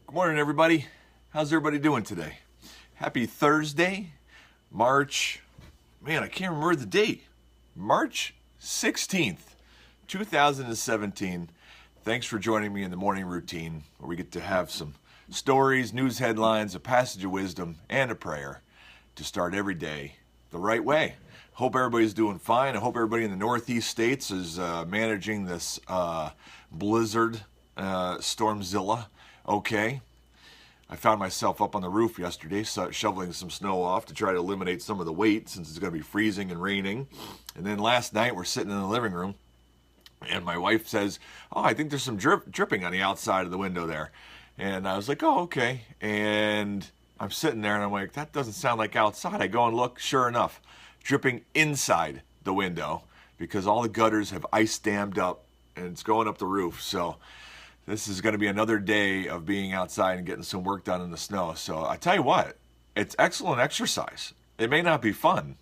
Good morning, everybody. How's everybody doing today? Happy Thursday, March, I can't remember the date. March 16th, 2017. Thanks for joining me in the morning routine where we get to have some stories, news headlines, a passage of wisdom, and a prayer to start every day the right way. Hope everybody's doing fine. I hope everybody in the Northeast states is managing this blizzard, Stormzilla, okay. I found myself up on the roof yesterday shoveling some snow off to try to eliminate some of the weight since it's going to be freezing and raining. And then last night we're sitting in the living room and my wife says, "Oh, I think there's some dripping on the outside of the window there." And I was like, "Oh, okay." And I'm sitting there and I'm like, that doesn't sound like outside. I go and look, sure enough, dripping inside the window because all the gutters have ice dammed up and it's going up the roof. So this is going to be another day of being outside and getting some work done in the snow. So I tell you what, it's excellent exercise. It may not be fun,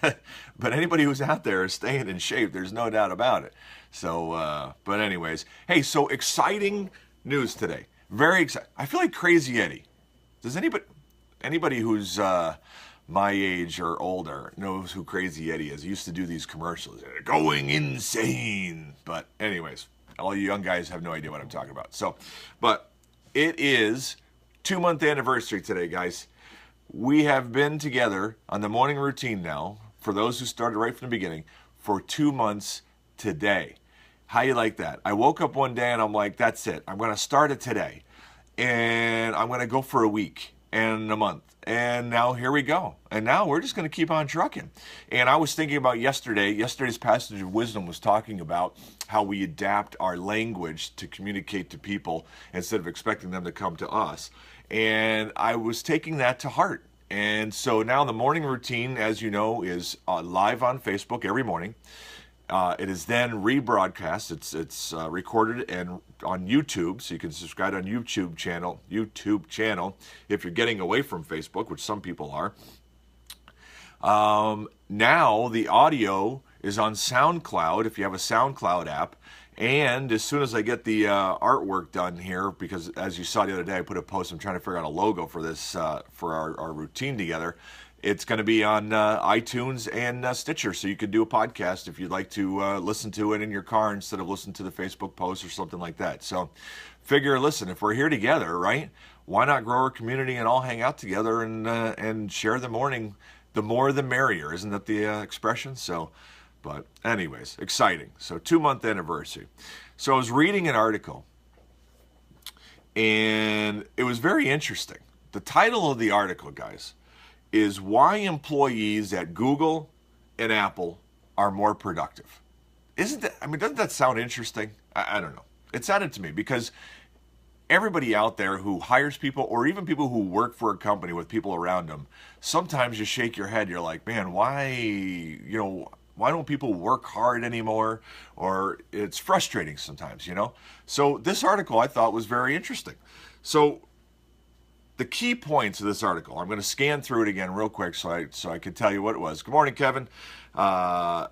but anybody who's out there is staying in shape. There's no doubt about it. So, but anyways, hey, so exciting news today. Very exciting. I feel like Crazy Eddie. Does anybody who's my age or older knows who Crazy Eddie is? He used to do these commercials. Going insane. But anyways, all you young guys have no idea what I'm talking about. So, but it is 2-month anniversary today, guys. We have been together on the morning routine now, for those who started right from the beginning, for 2 months today. How you like that? I woke up one day and I'm like, that's it. I'm going to start it today. And I'm going to go for a week and a month. And now here we go. And now we're just going to keep on trucking. And I was thinking about yesterday's passage of wisdom was talking about how we adapt our language to communicate to people instead of expecting them to come to us. And I was taking that to heart. And so now the morning routine, as you know, is live on Facebook every morning. It is then rebroadcast. It's recorded and on YouTube, so you can subscribe on YouTube channel if you're getting away from Facebook, which some people are. Now the audio is on SoundCloud if you have a SoundCloud app. And as soon as I get the artwork done here, because as you saw the other day, I put a post. I'm trying to figure out a logo for this for our routine together. It's going to be on iTunes and Stitcher, so you can do a podcast if you'd like to listen to it in your car instead of listen to the Facebook post or something like that. So listen, if we're here together, right, why not grow our community and all hang out together and share the morning? The more the merrier, isn't that the expression? So, but anyways, exciting. So 2-month anniversary. So I was reading an article, and it was very interesting. The title of the article, guys, is why employees at Google and Apple are more productive. Doesn't that sound interesting? I don't know. It sounded to me because everybody out there who hires people or even people who work for a company with people around them, sometimes you shake your head. You're like, man, why don't people work hard anymore? Or it's frustrating sometimes, So this article I thought was very interesting. So the key points of this article, I'm going to scan through it again real quick so I can tell you what it was. Good morning, Kevin. The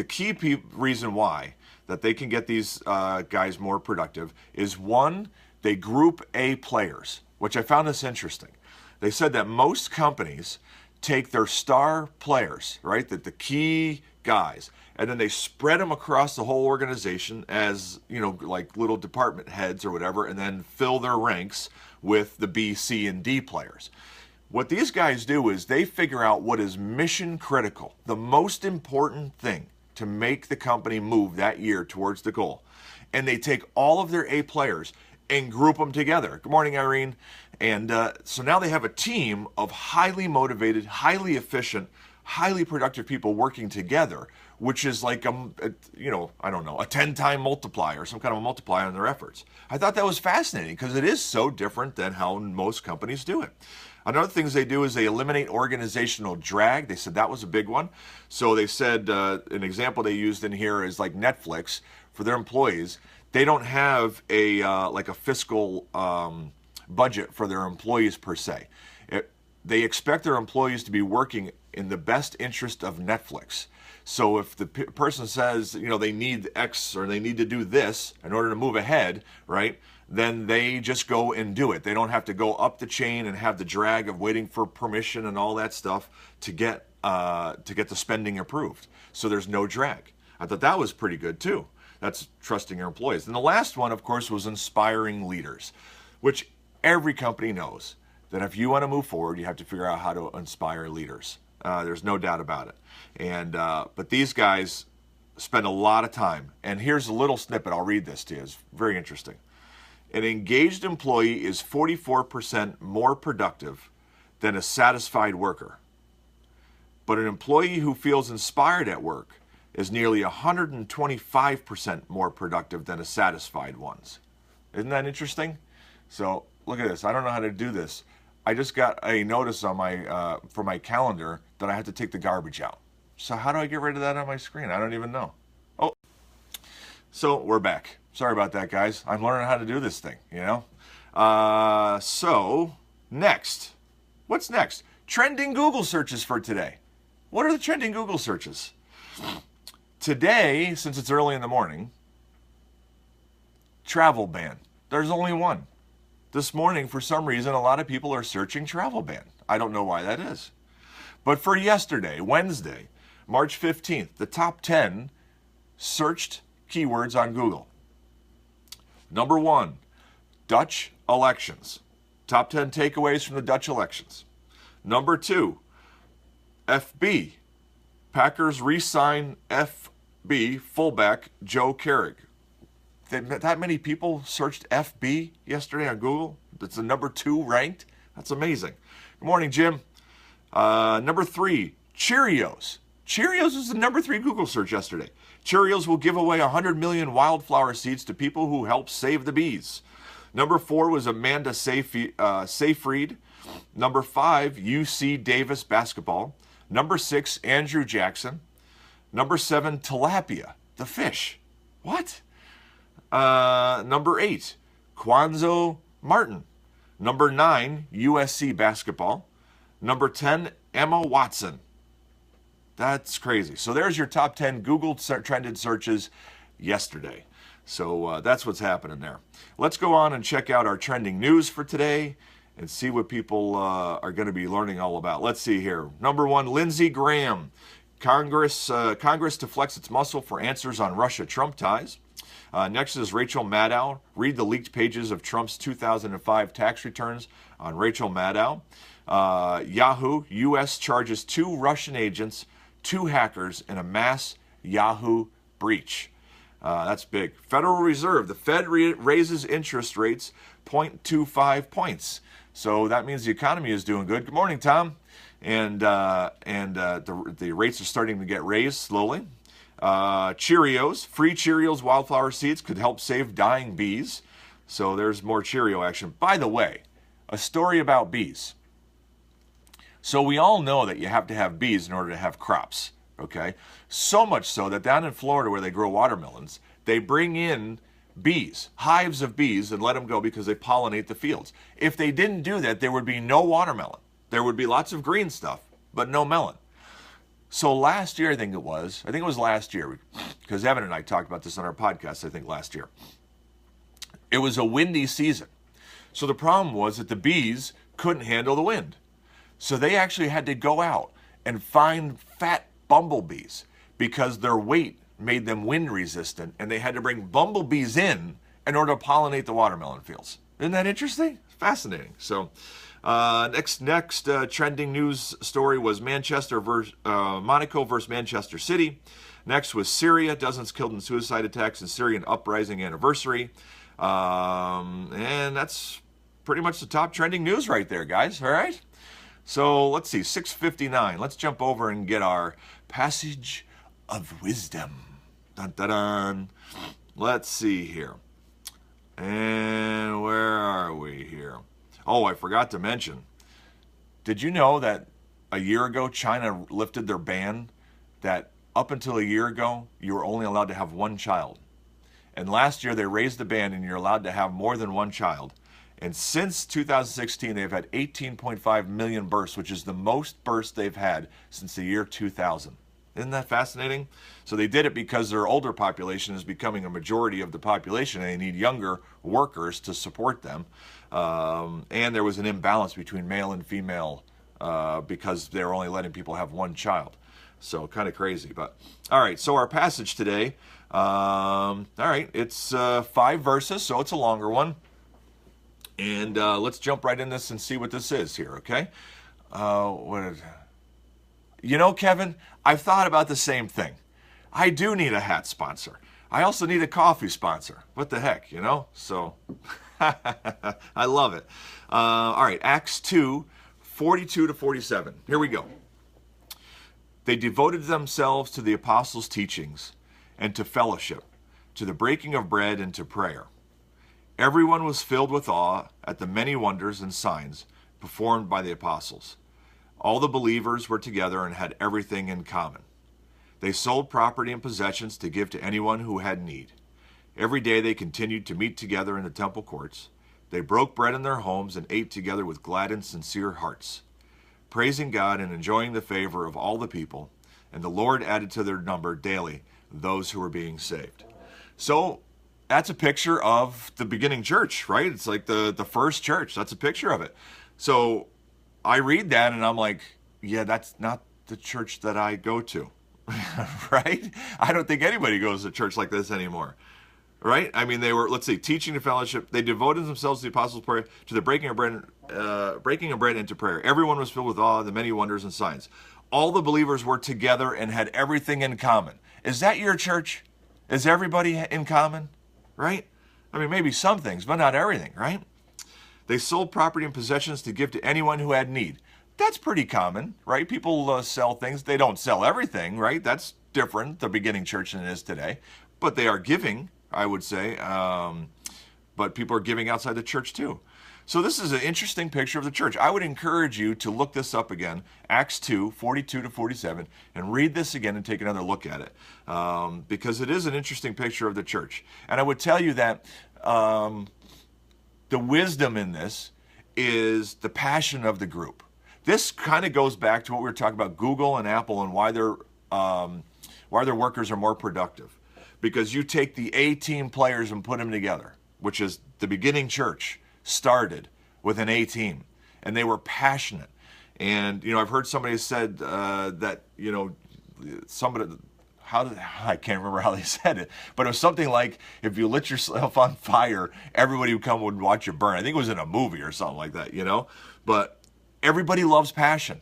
key reason why that they can get these guys more productive is, one, they group A players, which I found this interesting. They said that most companies take their star players, right, the key guys, and then they spread them across the whole organization as, like little department heads or whatever, and then fill their ranks with the B, C, and D players. What these guys do is they figure out what is mission critical, the most important thing to make the company move that year towards the goal. And they take all of their A players and group them together. Good morning, Irene. And so now they have a team of highly motivated, highly efficient, highly productive people working together, which is like, a 10-time multiplier, some kind of a multiplier on their efforts. I thought that was fascinating because it is so different than how most companies do it. Another thing they do is they eliminate organizational drag. They said that was a big one. So they said, an example they used in here is like Netflix for their employees. They don't have a fiscal budget for their employees per se. They expect their employees to be working in the best interest of Netflix. So if the person says, you know, they need X or they need to do this in order to move ahead, right, then they just go and do it. They don't have to go up the chain and have the drag of waiting for permission and all that stuff to get the spending approved. So there's no drag. I thought that was pretty good too. That's trusting your employees. And the last one, of course, was inspiring leaders, which every company knows that if you want to move forward, you have to figure out how to inspire leaders. There's no doubt about it. And but these guys spend a lot of time. And here's a little snippet. I'll read this to you. It's very interesting. An engaged employee is 44% more productive than a satisfied worker. But an employee who feels inspired at work is nearly 125% more productive than a satisfied ones. Isn't that interesting? So look at this. I don't know how to do this. I just got a notice on my for my calendar that I have to take the garbage out. So how do I get rid of that on my screen? I don't even know. Oh, so we're back. Sorry about that, guys. I'm learning how to do this thing, you know? So next, what's next? Trending Google searches for today. What are the trending Google searches? Today, since it's early in the morning, travel ban. There's only one. This morning, for some reason, a lot of people are searching travel ban. I don't know why that is. But for yesterday, Wednesday, March 15th, the top 10 searched keywords on Google. Number 1, Dutch elections. Top 10 takeaways from the Dutch elections. Number 2, FB. Packers re-sign FB fullback Joe Carrick. That many people searched FB yesterday on Google? That's the number 2 ranked? That's amazing. Good morning, Jim. Number 3, Cheerios. Cheerios was the number 3 Google search yesterday. Cheerios will give away 100 million wildflower seeds to people who help save the bees. Number 4 was Amanda Seyfried. Number 5, UC Davis basketball. Number 6, Andrew Jackson. Number 7, tilapia, the fish. What? Number 8, Quanzo Martin. Number 9, USC basketball. Number 10, Emma Watson. That's crazy. So there's your top 10 Google trended searches yesterday. So that's what's happening there. Let's go on and check out our trending news for today and see what people are going to be learning all about. Let's see here. Number 1, Lindsey Graham. Congress to flex its muscle for answers on Russia-Trump ties. Next is Rachel Maddow. Read the leaked pages of Trump's 2005 tax returns on Rachel Maddow. Yahoo, U.S. charges 2 Russian agents, 2 hackers in a mass Yahoo breach. That's big. Federal Reserve. The Fed raises interest rates 0.25 points. So that means the economy is doing good. Good morning, Tom. And the rates are starting to get raised slowly. Cheerios. Free Cheerios wildflower seeds could help save dying bees. So there's more Cheerio action. By the way, a story about bees. So we all know that you have to have bees in order to have crops, okay? So much so that down in Florida where they grow watermelons, they bring in bees, hives of bees, and let them go because they pollinate the fields. If they didn't do that, there would be no watermelon. There would be lots of green stuff, but no melon. So last year, I think it was last year, because Evan and I talked about this on our podcast, I think last year. It was a windy season. So the problem was that the bees couldn't handle the wind. So they actually had to go out and find fat bumblebees because their weight made them wind resistant, and they had to bring bumblebees in order to pollinate the watermelon fields. Isn't that interesting? Fascinating. So next trending news story was Monaco versus Manchester City. Next was Syria, dozens killed in suicide attacks in Syrian uprising anniversary. And that's pretty much the top trending news right there, guys. All right. So let's see, 6:59. Let's jump over and get our passage of wisdom. Dun, dun, dun. Let's see here. And where are we here? Oh, I forgot to mention. Did you know that a year ago China lifted their ban that up until a year ago you were only allowed to have 1 child? And last year they raised the ban and you're allowed to have more than 1 child. And since 2016, they've had 18.5 million births, which is the most births they've had since the year 2000. Isn't that fascinating? So they did it because their older population is becoming a majority of the population, and they need younger workers to support them. And there was an imbalance between male and female because they were only letting people have one child. So kind of crazy. But all right, so our passage today, all right, it's 5 verses, so it's a longer one. And let's jump right in this and see what this is here, okay? You know, Kevin, I've thought about the same thing. I do need a hat sponsor. I also need a coffee sponsor. What the heck, you know? So, I love it. All right, Acts 2, 42 to 47. Here we go. They devoted themselves to the apostles' teachings and to fellowship, to the breaking of bread and to prayer. Everyone was filled with awe at the many wonders and signs performed by the apostles. All the believers were together and had everything in common. They sold property and possessions to give to anyone who had need. Every day they continued to meet together in the temple courts. They broke bread in their homes and ate together with glad and sincere hearts, praising God and enjoying the favor of all the people. And the Lord added to their number daily those who were being saved. So that's a picture of the beginning church, right? It's like the first church. That's a picture of it. So I read that and I'm like, yeah, that's not the church that I go to, right? I don't think anybody goes to a church like this anymore, right? I mean, they were, let's see, teaching and fellowship. They devoted themselves to the apostles' prayer, to the breaking of bread into prayer. Everyone was filled with awe, the many wonders and signs. All the believers were together and had everything in common. Is that your church? Is everybody in common, right? I mean, maybe some things, but not everything, right? They sold property and possessions to give to anyone who had need. That's pretty common, right? People sell things. They don't sell everything, right? That's different, the beginning church, than it is today. But they are giving, I would say. But people are giving outside the church too. So this is an interesting picture of the church. I would encourage you to look this up again, Acts 2, 42 to 47, and read this again and take another look at it. Because it is an interesting picture of the church. And I would tell you that the wisdom in this is the passion of the group. This kind of goes back to what we were talking about Google and Apple and why their workers are more productive. Because you take the A-team players and put them together, which is the beginning church started with an A-team, and they were passionate. And, you know, I've heard somebody said that, you know, I can't remember how they said it, but it was something like, if you lit yourself on fire, everybody would come and watch you burn. I think it was in a movie or something like that, you know? But everybody loves passion.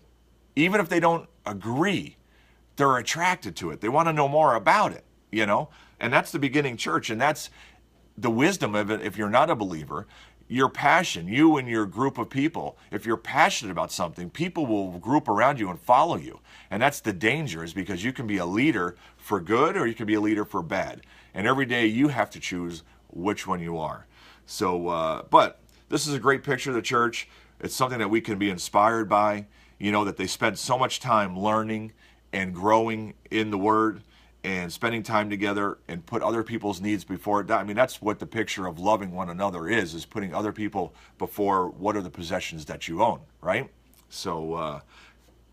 Even if they don't agree, they're attracted to it. They want to know more about it, you know? And that's the beginning church, and that's the wisdom of it. If you're not a believer, your passion, you and your group of people, if you're passionate about something, people will group around you and follow you. And that's the danger, is because you can be a leader for good or you can be a leader for bad. And every day you have to choose which one you are. So, but this is a great picture of the church. It's something that we can be inspired by, you know, that they spent so much time learning and growing in the Word and spending time together and put other people's needs before it. I mean, that's what the picture of loving one another is putting other people before what are the possessions that you own, right? So,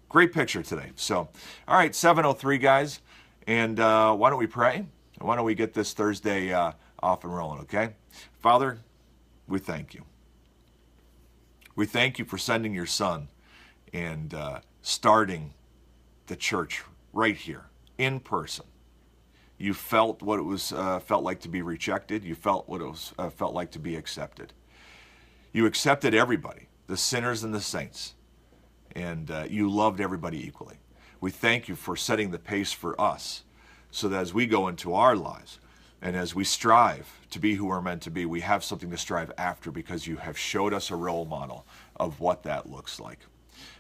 great picture today. So, all right, 7:03, guys. And why don't we pray? Why don't we get this Thursday off and rolling, okay? Father, we thank you. We thank you for sending your Son and starting the church right here in person. You felt what it was felt like to be rejected. You felt what it was felt like to be accepted. You accepted everybody, the sinners and the saints, and you loved everybody equally. We thank you for setting the pace for us, so that as we go into our lives and as we strive to be who we're meant to be, we have something to strive after, because you have showed us a role model of what that looks like.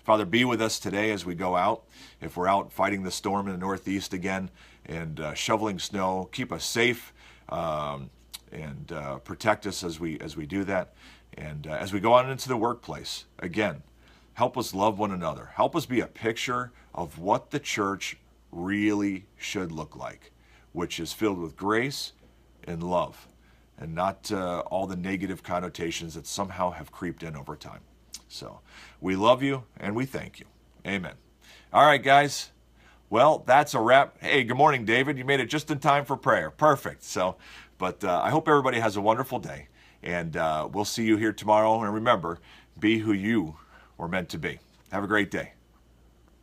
Father, be with us today as we go out. If we're out fighting the storm in the Northeast again and shoveling snow, keep us safe and protect us as we do that. And as we go on into the workplace, again, help us love one another. Help us be a picture of what the church really should look like, which is filled with grace and love, and not all the negative connotations that somehow have creeped in over time. So we love you and we thank you. Amen. All right, guys, Well, that's a wrap. Hey, good morning, David. You made it just in time for prayer. Perfect. So, but I hope everybody has a wonderful day. And we'll see you here tomorrow. And remember, be who you were meant to be. Have a great day.